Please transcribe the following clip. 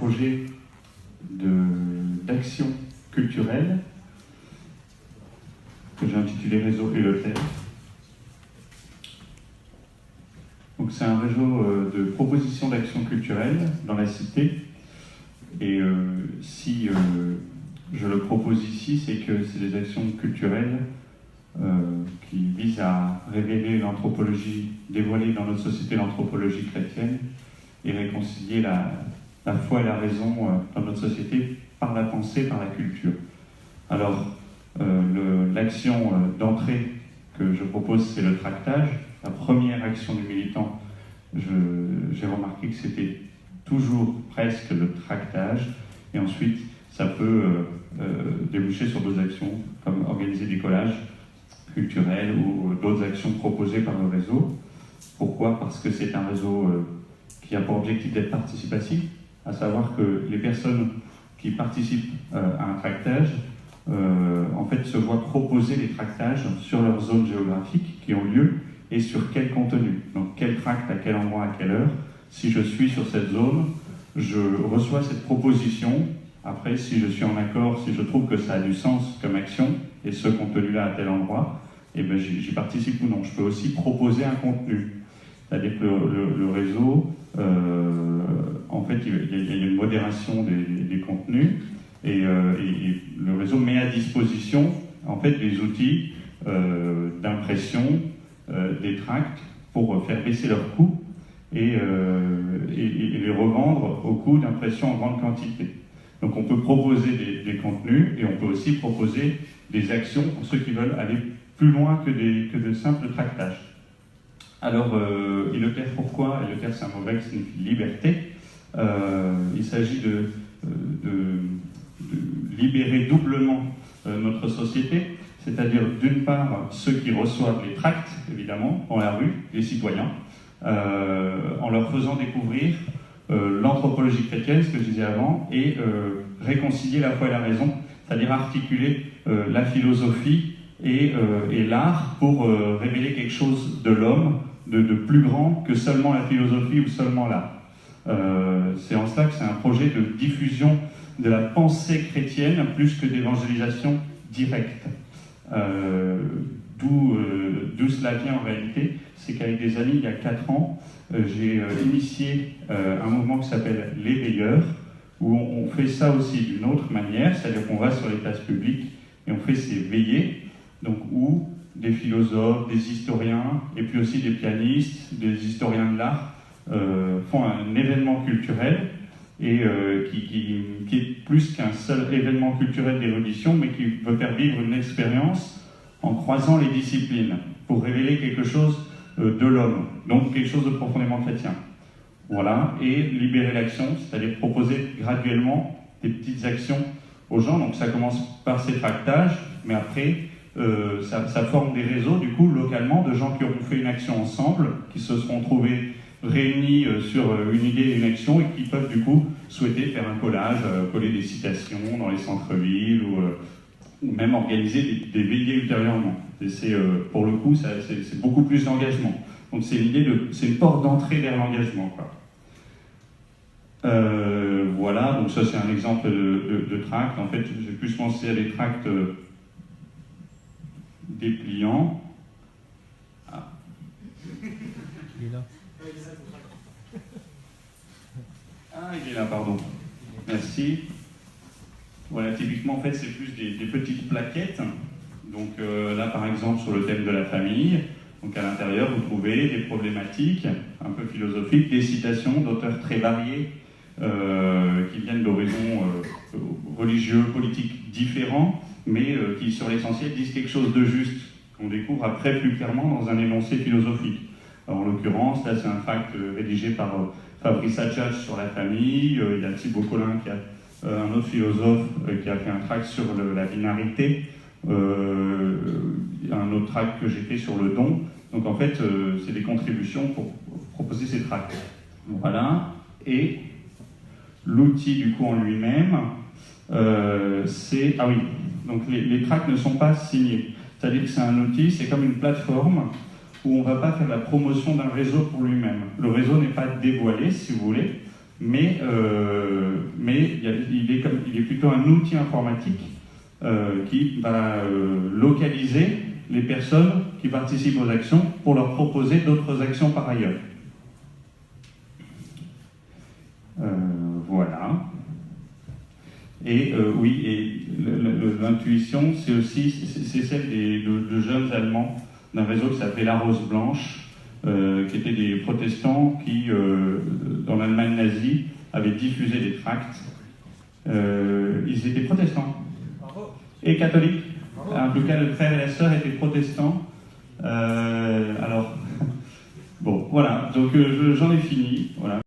projet d'action culturelle que j'ai intitulé Réseau Eleuthère. Donc c'est un réseau de propositions d'action culturelle dans la cité. Et si je le propose ici, c'est que c'est des actions culturelles qui visent à révéler l'anthropologie, dévoiler dans notre société l'anthropologie chrétienne et réconcilier la foi et la raison dans notre société par la pensée, par la culture. Alors, l'action d'entrée que je propose, c'est le tractage. La première action du militant, j'ai remarqué que c'était toujours presque le tractage, et ensuite ça peut déboucher sur d'autres actions, comme organiser des collages culturels ou d'autres actions proposées par le réseau. Pourquoi ? Parce que c'est un réseau qui a pour objectif d'être participatif, à savoir que les personnes qui participent à un tractage en fait se voient proposer les tractages sur leur zone géographique qui ont lieu et sur quel contenu. Donc quel tract, à quel endroit, à quelle heure. Si je suis sur cette zone, je reçois cette proposition. Après, si je suis en accord, si je trouve que ça a du sens comme action, et ce contenu-là à tel endroit, eh ben, j'y participe ou non. Je peux aussi proposer un contenu. C'est-à-dire que le réseau, en fait, il y a une modération des contenus, et le réseau met à disposition, en fait, des outils d'impression, des tracts, pour faire baisser leurs coûts, et les revendre au coût d'impression en grande quantité. Donc on peut proposer des contenus et on peut aussi proposer des actions pour ceux qui veulent aller plus loin que de simples tractages. Alors, Eleuthère, pourquoi ? Eleuthère, c'est un mot grec qui signifie liberté. Il s'agit de libérer doublement notre société, c'est-à-dire d'une part ceux qui reçoivent les tracts, évidemment, dans la rue, les citoyens, en leur faisant découvrir l'anthropologie chrétienne, ce que je disais avant, et réconcilier la foi et la raison, c'est-à-dire articuler la philosophie et l'art pour révéler quelque chose de l'homme, de plus grand que seulement la philosophie ou seulement l'art. C'est en cela que c'est un projet de diffusion de la pensée chrétienne plus que d'évangélisation directe. D'où cela vient en réalité, c'est qu'avec des amis, il y a 4 ans, j'ai initié un mouvement qui s'appelle Les Veilleurs, où on fait ça aussi d'une autre manière, c'est-à-dire qu'on va sur les places publiques et on fait ces veillées, donc où des philosophes, des historiens, et puis aussi des pianistes, des historiens de l'art, font un événement culturel, et qui est plus qu'un seul événement culturel d'érudition, mais qui veut faire vivre une expérience en croisant les disciplines, pour révéler quelque chose de l'homme, donc quelque chose de profondément chrétien. Voilà, et libérer l'action, c'est-à-dire proposer graduellement des petites actions aux gens. Donc ça commence par ces tractages, mais après, ça forme des réseaux, du coup, localement, de gens qui auront fait une action ensemble, qui se seront trouvés réunis sur une idée et une action, et qui peuvent, du coup, souhaiter faire un collage, coller des citations dans les centres-villes, ou même organiser des veillées ultérieurement. Et pour le coup, c'est beaucoup plus d'engagement. Donc c'est une porte d'entrée vers l'engagement, quoi. Voilà, donc ça c'est un exemple de tract. En fait, j'ai plus pensé à des tracts dépliants. Ah. Il est là. Ah, il est là, pardon. Merci. Voilà, typiquement, en fait, c'est plus des petites plaquettes. Donc là, par exemple, sur le thème de la famille, donc à l'intérieur, vous trouvez des problématiques un peu philosophiques, des citations d'auteurs très variés qui viennent d'horizons religieux, politiques différents, mais qui, sur l'essentiel, disent quelque chose de juste, qu'on découvre après plus clairement dans un énoncé philosophique. Alors, en l'occurrence, là, c'est un tract rédigé par Fabrice Hachach sur la famille. Il y a Thibaut Collin, qui a un autre philosophe, qui a fait un tract sur la binarité. Un autre tract que j'ai fait sur le don. Donc en fait, c'est des contributions pour proposer ces tracts. Voilà. Et l'outil du coup en lui-même, c'est... Ah oui, donc les tracts ne sont pas signés. C'est-à-dire que c'est un outil, c'est comme une plateforme où on ne va pas faire la promotion d'un réseau pour lui-même. Le réseau n'est pas dévoilé, si vous voulez, mais qui est plutôt un outil informatique qui va localiser les personnes qui participent aux actions pour leur proposer d'autres actions par ailleurs. Voilà. Et oui, et l'intuition, c'est aussi celle de jeunes Allemands d'un réseau qui s'appelait La Rose Blanche, qui étaient des protestants qui, dans l'Allemagne nazie, avaient diffusé des tracts. Ils étaient protestants et catholiques. En tout cas, le frère et la sœur étaient protestants. Alors, bon, voilà, donc j'en ai fini.